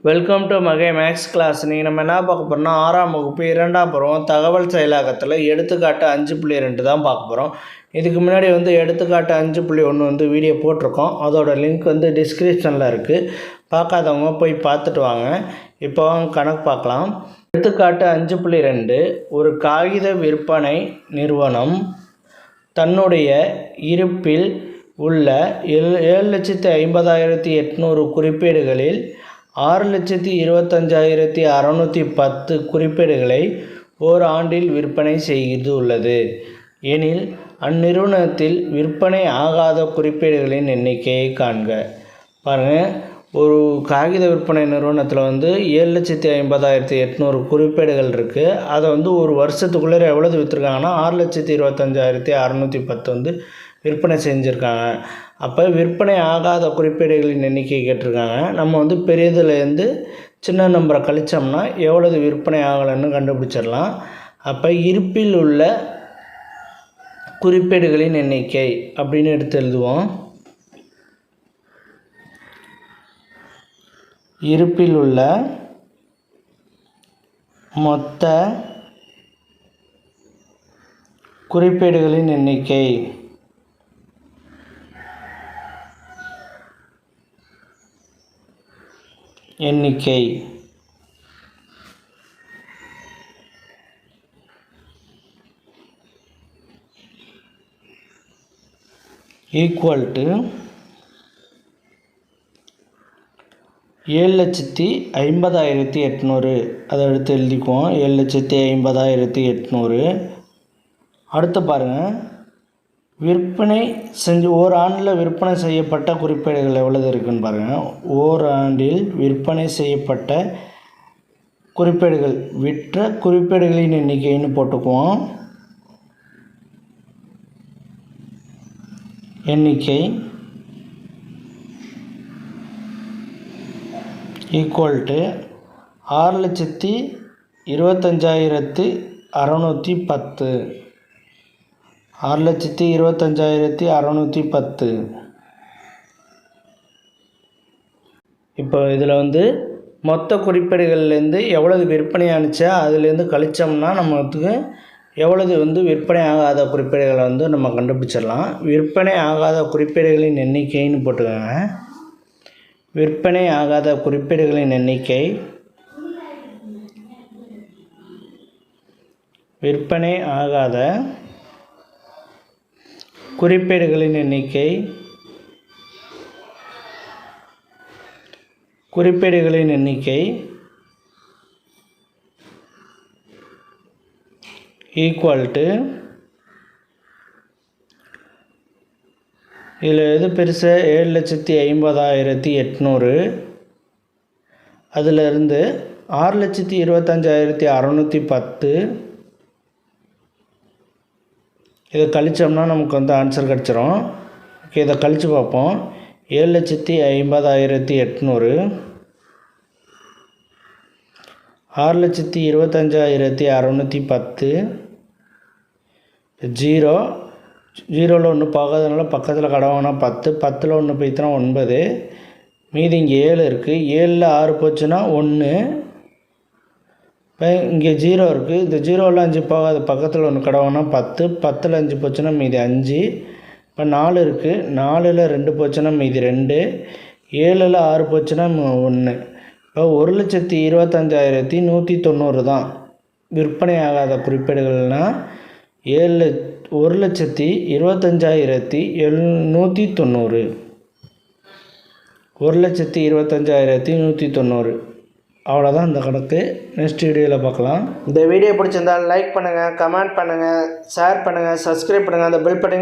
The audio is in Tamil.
வெல்கம் டு மகே மேக்ஸ் கிளாஸ். நீங்கள் நம்ம என்ன பார்க்க போகிறோம்னா 6ஆம் வகுப்பு 2ஆம் பருவம் தகவல் செயலாக்கத்தில் எடுத்துக்காட்டு 5.2 தான் பார்க்க போகிறோம். இதுக்கு முன்னாடி எடுத்துக்காட்டு 5.1 வீடியோ போட்டிருக்கோம். அதோட லிங்க் டிஸ்கிரிப்ஷனில் இருக்குது. பார்க்காதவங்க போய் பார்த்துட்டு வாங்க. இப்போ கணக்கு பார்க்கலாம். எடுத்துக்காட்டு 5.2 ஒரு காகித விற்பனை நிறுவனம் தன்னுடைய இருப்பில் உள்ள 7,50,800 குறிப்பேடுகளில் 6,25,610 குறிப்பேடுகளை ஓராண்டில் விற்பனை செய்துள்ளது எனில் அந்நிறுவனத்தில் விற்பனை ஆகாத குறிப்பேடுகளின் எண்ணிக்கையை காண்க. பாருங்கள், ஒரு காகித விற்பனை நிறுவனத்தில் 7,50,800 குறிப்பேடுகள் இருக்குது. அதை ஒரு வருஷத்துக்குள்ளே எவ்வளவு விற்றுருக்காங்கன்னா 6,25,610 விற்பனை செஞ்சுருக்காங்க. அப்போ விற்பனை ஆகாத குறிப்பேடுகளின் எண்ணிக்கை கேட்டிருக்காங்க. நம்ம பெரியதுலேருந்து சின்ன நம்பரை கழித்தோம்னா எவ்வளவு விற்பனை ஆகலைன்னு கண்டுபிடிச்சிடலாம். அப்போ இருப்பில் உள்ள குறிப்பேடுகளின் எண்ணிக்கை அப்படின்னு எடுத்து எழுதுவோம். இருப்பில் உள்ள மொத்த குறிப்பேடுகளின் எண்ணிக்கை ஈக்குவல் டு 7,50,800. அதை எடுத்து எழுதிக்குவோம். 7,50,800. அடுத்து பாருங்கள், விற்பனை செஞ்சு ஓராண்டில் விற்பனை செய்யப்பட்ட குறிப்பேடுகள் எவ்வளவு இருக்குதுன்னு பாருங்கள். ஓராண்டில் விற்பனை செய்யப்பட்ட குறிப்பேடுகள், விற்ற குறிப்பேடுகளின் எண்ணிக்கைன்னு போட்டுக்குவோம். எண்ணிக்கை ஈக்குவல் டு 6,25,610. 6,25,610. இப்போ இதில் மொத்த குறிப்பேடுகள்லேருந்து எவ்வளவு விற்பனை ஆணுச்சோ அதுலேருந்து கழித்தோம்னா நமக்கு எவ்வளவு விற்பனை ஆகாத குறிப்பேடுகளை நம்ம கண்டுபிடிச்சிடலாம். விற்பனை ஆகாத குறிப்பேடுகளின் எண்ணிக்கைன்னு போட்டுக்கோங்க. விற்பனை ஆகாத குறிப்பேடுகளின் எண்ணிக்கை விற்பனை ஆகாத குறிப்பேடுகளின் எண்ணிக்கை ஈக்குவல் டு, இதில் எது பெருசு? 7,50,800. அதிலிருந்து 6,25,610 இதை கழித்தோம்னா நமக்கு ஆன்சர் கிடச்சிரும். ஓகே, இதை கழித்து பார்ப்போம். 7,50,800 6,25,610 0. 0ல் 1 போகாதனால பக்கத்தில் கடவுனா 10. 10ல் 1 போய்த்துனா 9. மீதி இங்கே 7 இருக்குது. 7ல் 6 போச்சுன்னா 1. இப்போ இங்கே 0 இருக்குது. இந்த 0ல் 5 போகாது, பக்கத்தில் 1 கடவுனா 10. 10ல் 5 போச்சுன்னா மீதி 5. இப்போ 4 இருக்குது. 4ல் 2 போச்சுன்னா மீதி 2. 7ல் 6 போச்சுன்னா 1. இப்போ 1,25,190 தான் விற்பனை ஆகாத குறிப்பேடுகள்னால் 1,25,790. 1,25,190. அவ்வளோதான் இந்த கணக்கு. நெக்ஸ்ட் வீடியோவில் பார்க்கலாம். இந்த வீடியோ பிடிச்சிருந்தால் லைக் பண்ணுங்கள், கமெண்ட் பண்ணுங்கள், ஷேர் பண்ணுங்கள், சப்ஸ்கிரைப் பண்ணுங்கள். அந்த பெல் பட்டன்